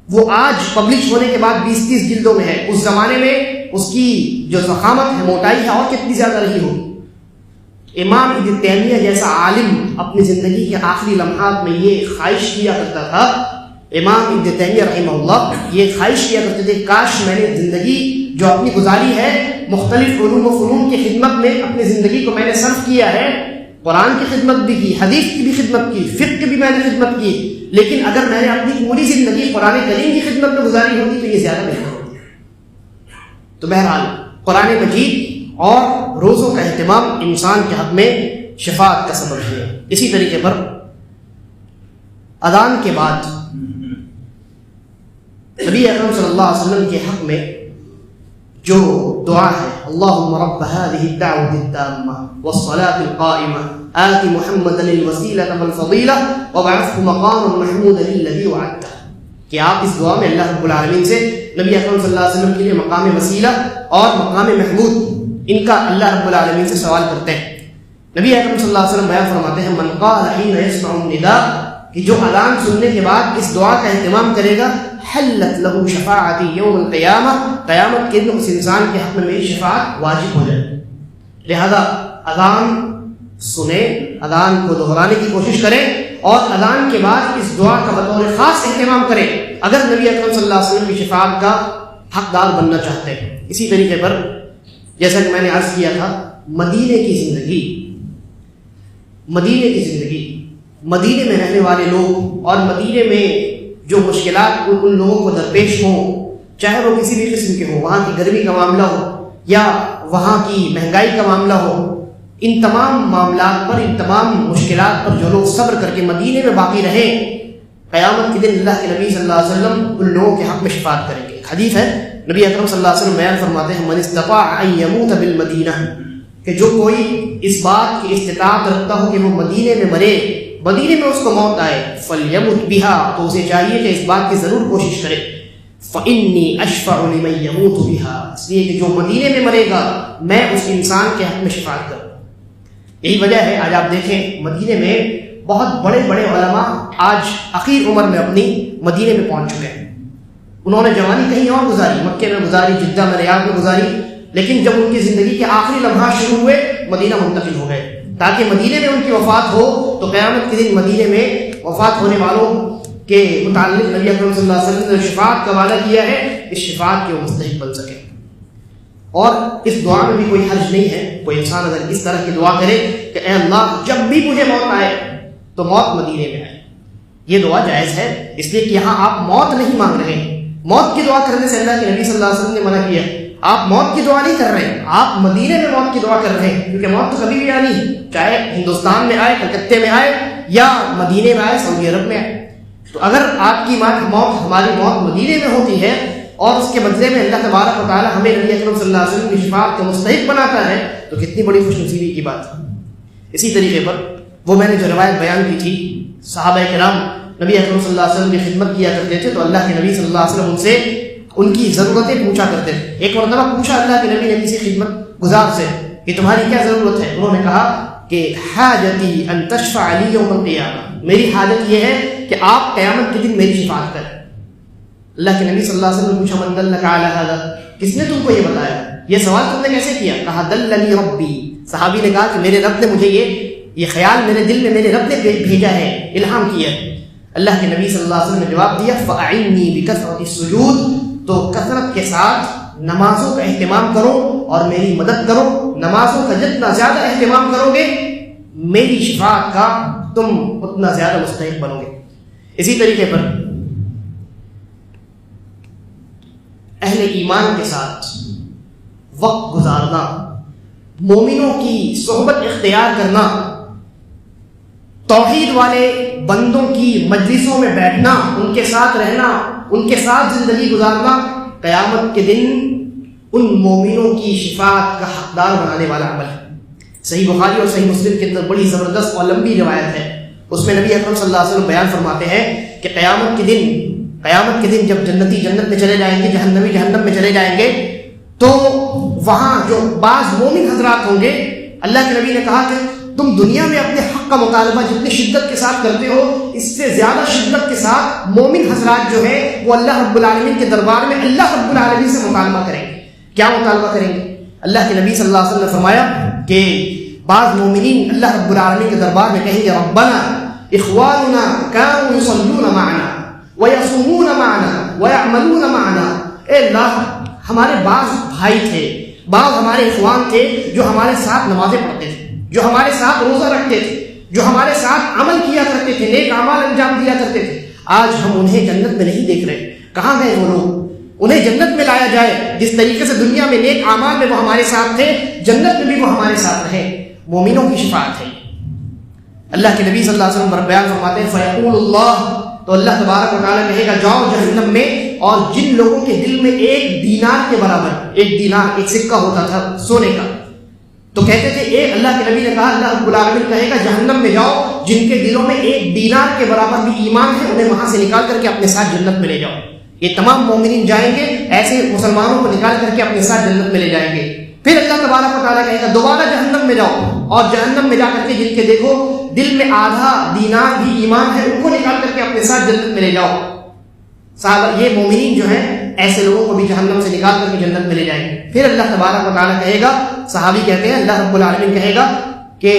وہ آج پبلش ہونے کے بعد 20-30 جلدوں میں ہے. اس زمانے میں اس کی جو ضخامت ہے، موٹائی ہے، اور کتنی زیادہ رہی ہوگی. امام ابن تیمیہ جیسا عالم اپنی زندگی کے آخری لمحات میں یہ خواہش کیا کرتا تھا، امام ابن تیمیہ رحمہ اللہ یہ خواہش کیا کرتے تھے کاش میں نے زندگی جو اپنی گزاری ہے مختلف علوم و فنون کی خدمت میں اپنی زندگی کو میں نے صرف کیا ہے، قرآن کی خدمت بھی کی، حدیث کی بھی خدمت کی، فقہ کی بھی میں نے خدمت کی، لیکن اگر میں نے اپنی پوری زندگی قرآن کریم کی خدمت میں گزاری ہوتی تو یہ زیادہ بہتر ہوتی. تو بہرحال قرآن مجید اور روزوں کا اہتمام انسان کے حق میں شفاعت کا سبب ہے. اسی طریقے پر اذان کے بعد نبی اکرم صلی اللہ علیہ وسلم کے حق میں جو دعا ہے اللہم رب هذه الدعوة التامة والصلاة القائمة آت محمدا الوسیلة والفضیلہ وابعثه مقاما محمودا الذی وعدته، کہ آپ اس دعا میں اللہ رب العالمین سے نبی اکرم صلی اللہ علیہ وسلم کے لیے مقام وسیلہ اور مقام محمود ان کا اللہ رب العالمین سے سوال کرتے ہیں. نبی اکرم صلی اللہ علیہ وسلم بیان فرماتے ہیں من قال حين يسمع النداء، کہ جو اذان سننے کے بعد اس دعا کا اہتمام کرے گا حلت له شفاعتی یوم القیامہ، قیامت کے دن اس انسان کے حق میں میری شفاعت واجب ہو جائے. لہذا اذان سنیں، اذان کو دہرانے کی کوشش کریں اور اذان کے بعد اس دعا کا بطور خاص اہتمام کریں اگر نبی اکرم صلی اللہ علیہ وسلم کی شفاعت کا حقدار بننا چاہتے ہیں. اسی طریقے پر جیسا کہ میں نے عرض کیا تھا مدینے کی زندگی، مدینے میں رہنے والے لوگ اور مدینے میں جو مشکلات ان لوگوں کو درپیش ہوں، چاہے وہ کسی بھی قسم کے ہوں، وہاں کی گرمی کا معاملہ ہو یا وہاں کی مہنگائی کا معاملہ ہو، ان تمام معاملات پر، ان تمام مشکلات پر جو لوگ صبر کر کے مدینے میں باقی رہیں، قیامت کے دن اللہ کے نبی صلی اللہ علیہ وسلم ان لوگوں کے حق میں شفاعت کریں گے. حدیث ہے نبی اکرم صلی اللہ علیہ وسلم بیان فرماتے ہیں من استطاع ان يموت بالمدینہ، کہ جو کوئی اس بات کی استطاعت رکھتا ہو کہ وہ مدینے میں مرے، مدینے میں اس کو موت آئے، فَلْيَمُتْ بِهَا، تو اسے چاہیے کہ اس بات کی ضرور کوشش کرے، فَإِنِّي أَشْفَعُ لِمَنْ يَمُوتُ بِهَا، اس لیے کہ جو مدینے میں مرے گا میں اس انسان کے حق میں شفاعت کروں۔ یہی وجہ ہے آج آپ دیکھیں مدینے میں بہت بڑے بڑے علماء آج اخیر عمر میں اپنی مدینے میں پہنچ چکے ہیں۔ انہوں نے جوانی کہیں اور گزاری، مکے میں گزاری، جدہ میں، ریاض میں گزاری، لیکن جب ان کی زندگی کے آخری لمحات شروع ہوئے مدینہ منتقل ہو گئے تاکہ مدینے میں ان کی وفات ہو تو قیامت کے دن مدینے میں وفات ہونے والوں کے متعلق نبی اکرم صلی اللہ علیہ وسلم نے شفاعت کا وعدہ کیا ہے، اس شفاعت کے وہ مستحق بن سکے۔ اور اس دعا میں بھی کوئی حرج نہیں ہے، کوئی انسان اگر اس طرح کی دعا کرے کہ اے اللہ جب بھی مجھے موت آئے تو موت مدینے میں آئے، یہ دعا جائز ہے، اس لیے کہ یہاں آپ موت نہیں مانگ رہے ہیں۔ موت کی دعا کرنے سے اللہ کے نبی صلی اللہ علیہ وسلم نے منع کیا، آپ موت کی دعا نہیں کر رہے ہیں، آپ مدینے میں موت کی دعا کر رہے ہیں، کیونکہ موت تو کبھی بھی آنی ہے، چاہے ہندوستان میں آئے، کلکتے میں آئے، یا مدینے میں آئے، سعودی عرب میں آئے۔ تو اگر آپ کی موت، ہماری موت مدینے میں ہوتی ہے اور اس کے بدلے میں اللہ تبارک و تعالی ہمیں نبی اکرم صلی اللہ علیہ وسلم کی شفاعت کا مستحق بناتا ہے تو کتنی بڑی خوش نصیبی کی بات ہے۔ اسی طریقے پر وہ میں نے جو روایت بیان کی تھی، صحابہ کرام نبی اکرم صلی اللہ علیہ وسلم کی خدمت کیا کرتے تھے تو اللہ کے نبی صلی اللہ علیہ وسلم ان سے ان کی ضرورتیں پوچھا کرتے تھے۔ ایک مرتبہ پوچھا اللہ کے نبی نے کسی خدمت گزار سے کہ تمہاری کیا ضرورت ہے؟ انہوں نے کہا کہ حاجتی ان تشفع لی یوم القیامہ، میری حاجت یہ ہے کہ آپ قیامت کے دن میری شفاعت کریں۔ اللہ کے نبی صلی اللہ علیہ وسلم نے پوچھا من دلک علی ھذا، کس نے تم کو یہ بتایا؟ یہ سوال تم نے کیسے کیا؟ کہا دلنی ربی، صحابی نے کہا کہ میرے رب نے مجھے یہ خیال میرے دل میں میرے رب نے بھیجا ہے، الہام کیا ہے۔ اللہ کے نبی صلی اللہ علیہ وسلم نے جواب دیا فاعنی بکثرۃ السجود، تو کثرت کے ساتھ نمازوں کا اہتمام کرو اور میری مدد کرو، نمازوں کا جتنا زیادہ اہتمام کرو گے میری شفاعت کا تم اتنا زیادہ مستحق بنو گے۔ اسی طریقے پر اہل ایمان کے ساتھ وقت گزارنا، مومنوں کی صحبت اختیار کرنا، توحید والے بندوں کی مجلسوں میں بیٹھنا، ان کے ساتھ رہنا، ان کے ساتھ زندگی گزارنا قیامت کے دن ان مومنوں کی شفاعت کا حقدار بنانے والا عمل ہے۔ صحیح بخاری اور صحیح مسلم کے اندر بڑی زبردست اور لمبی روایت ہے، اس میں نبی اکرم صلی اللہ علیہ وسلم بیان فرماتے ہیں کہ قیامت کے دن جب جنتی جنت میں چلے جائیں گے، جہنمی جہنم میں چلے جائیں گے، تو وہاں جو بعض مومن حضرات ہوں گے، اللہ کے نبی نے کہا کہ تم دنیا میں اپنے حق کا مطالبہ جتنی شدت کے ساتھ کرتے ہو اس سے زیادہ شدت کے ساتھ مومن حضرات جو ہے وہ اللہ رب العالمین کے دربار میں اللہ رب العالمین سے مطالبہ کریں گے۔ کیا مطالبہ کریں گے؟ اللہ کے نبی صلی اللہ علیہ وسلم نے فرمایا کہ بعض مومنین اللہ رب العالمین کے دربار میں کہیں گے ربنا اخواننا كانوا يصلون معنا ويصومون معنا ويعملون معنا، اے اللہ ہمارے بعض بھائی تھے، بعض ہمارے اخوان تھے جو ہمارے ساتھ نمازیں پڑھتے تھے، جو ہمارے ساتھ روزہ رکھتے تھے، جو ہمارے ساتھ عمل کیا کرتے تھے، نیک اعمال انجام دیا کرتے تھے، آج ہم انہیں جنت میں نہیں دیکھ رہے، کہاں گئے وہ لوگ؟ انہیں جنت میں لایا جائے، جس طریقے سے دنیا میں نیک اعمال میں وہ ہمارے ساتھ تھے جنت میں بھی وہ ہمارے ساتھ رہے۔ مومنوں کی شفاعت ہے۔ اللہ کے نبی صلی اللہ علیہ وسلم بیان فرماتے ہیں فیقول اللہ، تو اللہ تبارک و تعالیٰ کہے گا جاؤ جہنم میں، اور جن لوگوں کے دل میں ایک دینار کے برابر، ایک دینار ایک سکہ ہوتا تھا سونے کا، تو کہتے تھے ایک، اللہ کے نبی نے کہا اللہ رب العالمین کہے گا جہنم میں جاؤ جن کے دلوں میں ایک دینار کے برابر بھی ایمان ہے، انہیں وہاں سے نکال کر کے اپنے ساتھ جنت میں لے جاؤ۔ یہ تمام مومنین جائیں گے، ایسے مسلمانوں کو نکال کر کے اپنے ساتھ جنت میں لے جائیں گے۔ پھر اللہ تبارک و تعالیٰ کہے گا دوبارہ جہنم میں جاؤ، اور جہنم میں جا کر کے جن کے دیکھو دل میں آدھا دینار بھی ایمان ہے ان کو نکال کر کے اپنے ساتھ جنت میں لے جاؤ۔ صاحب یہ مومنین جو ہیں ایسے لوگوں کو بھی جہنم سے نکال کر کے جنت میں لے جائیں گے۔ پھر اللہ تبارک و تعالیٰ کہے گا، صحابی کہتے ہیں اللہ رب العالمین کہے گا کہ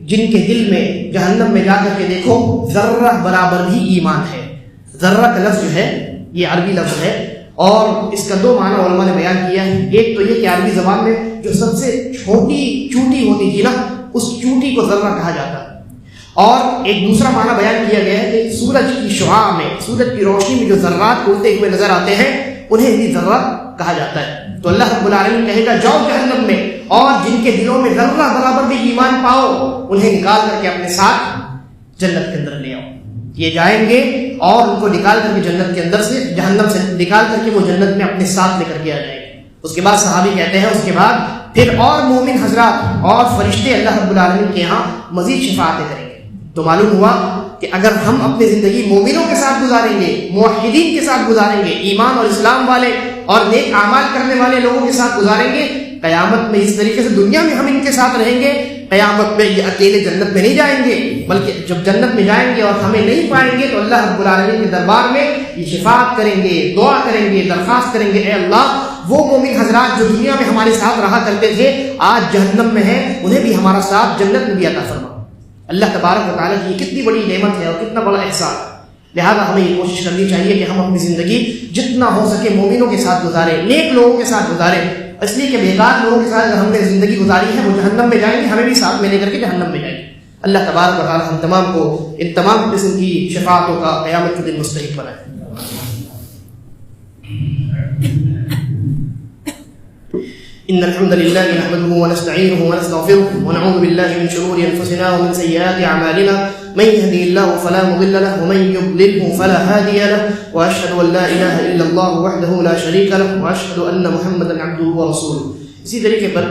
جن کے دل میں جہنم میں جا کر کے دیکھو ذرہ برابر بھی ایمان ہے۔ ذرہ کا لفظ جو ہے یہ عربی لفظ ہے، اور اس کا دو معنی علماء نے بیان کیا ہے۔ ایک تو یہ کہ عربی زبان میں جو سب سے چھوٹی چونٹی ہوتی تھی نا، اس چونٹی کو ذرہ کہا جاتا ہے، اور ایک دوسرا معنی بیان کیا گیا ہے کہ سورج کی شعاع میں، سورج کی روشنی میں جو ذرات اڑتے ہوئے نظر آتے ہیں انہیں بھی ذرہ کہا جاتا ہے۔ تو اللہ رب العالمین کہے گا جاؤ جہنم میں، اور جن کے دلوں میں ذرہ برابر بھی ایمان پاؤ انہیں نکال کر کے اپنے ساتھ جنت کے اندر لے آؤ۔ یہ جائیں گے اور ان کو نکال کر کے جنت کے اندر سے، جہنم سے نکال کر کے وہ جنت میں اپنے ساتھ لے کر کے آ جائیں گے۔ اس کے بعد صحابی کہتے ہیں اس کے بعد پھر اور مومن حضرات اور فرشتے اللہ رب العالمین کے یہاں مزید شفاعتیں کریں گے. تو معلوم ہوا کہ اگر ہم اپنی زندگی مومنوں کے ساتھ گزاریں گے، موحدین کے ساتھ گزاریں گے، ایمان اور اسلام والے اور نیک اعمال کرنے والے لوگوں کے ساتھ گزاریں گے، قیامت میں اس طریقے سے دنیا میں ہم ان کے ساتھ رہیں گے. قیامت میں یہ اکیلے جنت میں نہیں جائیں گے، بلکہ جب جنت میں جائیں گے اور ہمیں نہیں پائیں گے تو اللہ رب العالمین کے دربار میں یہ شفاعت کریں گے، دعا کریں گے، درخواست کریں گے، اے اللہ وہ مومن حضرات جو دنیا میں ہمارے ساتھ رہا کرتے تھے آج جہنم میں ہیں، انہیں بھی ہمارا ساتھ جنت میں بھی عطا فرما. اللہ تبارک و تعالیٰ کی یہ کتنی بڑی نعمت ہے اور کتنا بڑا احسان. لہذا ہمیں یہ کوشش کرنی چاہیے کہ ہم اپنی زندگی جتنا ہو سکے مومنوں کے ساتھ گزاریں، نیک لوگوں کے ساتھ گزاریں، اس لیے کہ بیکار لوگوں کے ساتھ اگر ہم نے زندگی گزاری ہے وہ جہنم میں جائیں گے، ہمیں بھی ساتھ میں لے کر کے جہنم میں جائیں گے. اللہ تبارک و تعالیٰ ہم تمام کو ان تمام قسم کی شفاعتوں کا قیامت کے دن مستحق بنائے. إن الحمد لله نحمده ونستعينه ونستغفره ونعوذ بالله من شرور أنفسنا ومن سيئات أعمالنا من يهده الله فلا مضل له ومن يضلله فلا هادي له وأشهد أن لا إله إلا الله وحده لا شريك له وأشهد أن محمدا عبده ورسوله. اسی طریقے پر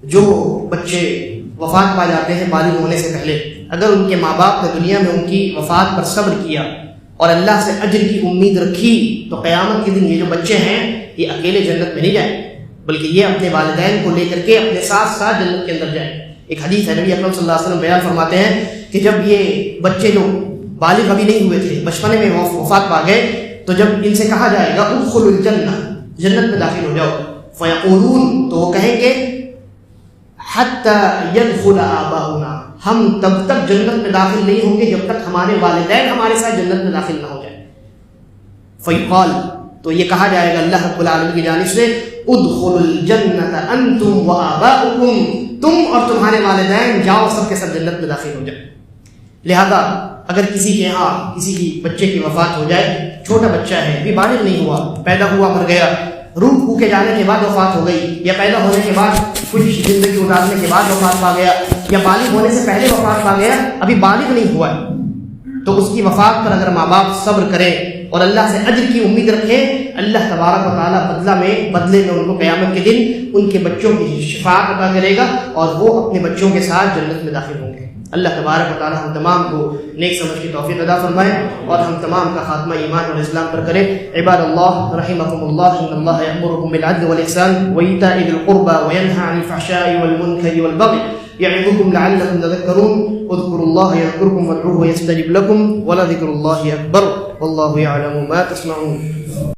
جو بچے وفات پا جاتے ہیں بالغ ہونے سے پہلے، اگر ان کے ماں باپ نے دنیا میں ان کی وفات پر صبر کیا اور اللہ سے اجر کی امید رکھی تو قیامت کے دن یہ جو بچے ہیں یہ اکیلے جنت میں نہیں جائیں بلکہ یہ اپنے والدین کو لے کر کے اپنے ساتھ ساتھ جنت کے اندر جائیں. ایک حدیث ہے نبی اکرم صلی اللہ علیہ وسلم بیان فرماتے ہیں کہ جب یہ بچے جو بالغ ابھی نہیں ہوئے تھے، بچپنے میں وفات پا گئے، تو جب ان سے کہا جائے گا ادخلوا الجنہ، جنت میں داخل ہو جاؤ، فیقولون، تو وہ کہیں گے حتی یدخل آباؤنا، ہم تب تک جنت میں داخل نہیں ہوں گے جب تک ہمارے والدین ہمارے ساتھ جنت میں داخل نہ ہو جائے. فیقال، تو یہ کہا جائے گا اللہ رب العالمین کی جانب سے ادخلوا الجنۃ انتم وآباؤکم، تم اور تمہارے والدین جاؤ سب کے سب جنت میں داخل ہو جائے. لہذا اگر کسی کے یہاں کسی کی بچے کی وفات ہو جائے، چھوٹا بچہ ہے، ابھی بالغ نہیں ہوا، پیدا ہوا مر گیا، روح پھونکے جانے کے بعد وفات ہو گئی، یا پیدا ہونے کے بعد کچھ زندگی گزارنے کے بعد وفات پا گیا، یا بالغ ہونے سے پہلے وفات پا گیا، ابھی بالغ نہیں ہوا ہے، تو اس کی وفات پر اگر ماں باپ صبر کریں اور اللہ سے اجر کی امید رکھیں، اللہ تبارک و تعالیٰ بدلے میں ان کو قیامت کے دن ان کے بچوں کی شفاعت عطا کرے گا اور وہ اپنے بچوں کے ساتھ جنت میں داخل ہوں گے. اللہ تبارک و تعالیٰ ہم تمام کو نیک سمجھ کی توفیق عطا فرمائے اور ہم تمام کا خاتمہ ایمان اور اسلام پر کرے. عباد اللہ رحمکم اللہ، ان اللہ یأمرکم بالعدل والإحسان وإیتاء ذی القربى وینہی عن الفحشاء والمنکر والبغی یعظکم لعلکم تذکرون. اذکروا اللہ یذکرکم وادعوہ یستجب لکم ولذکر اللہ اکبر واللہ یعلم ما تصنعون.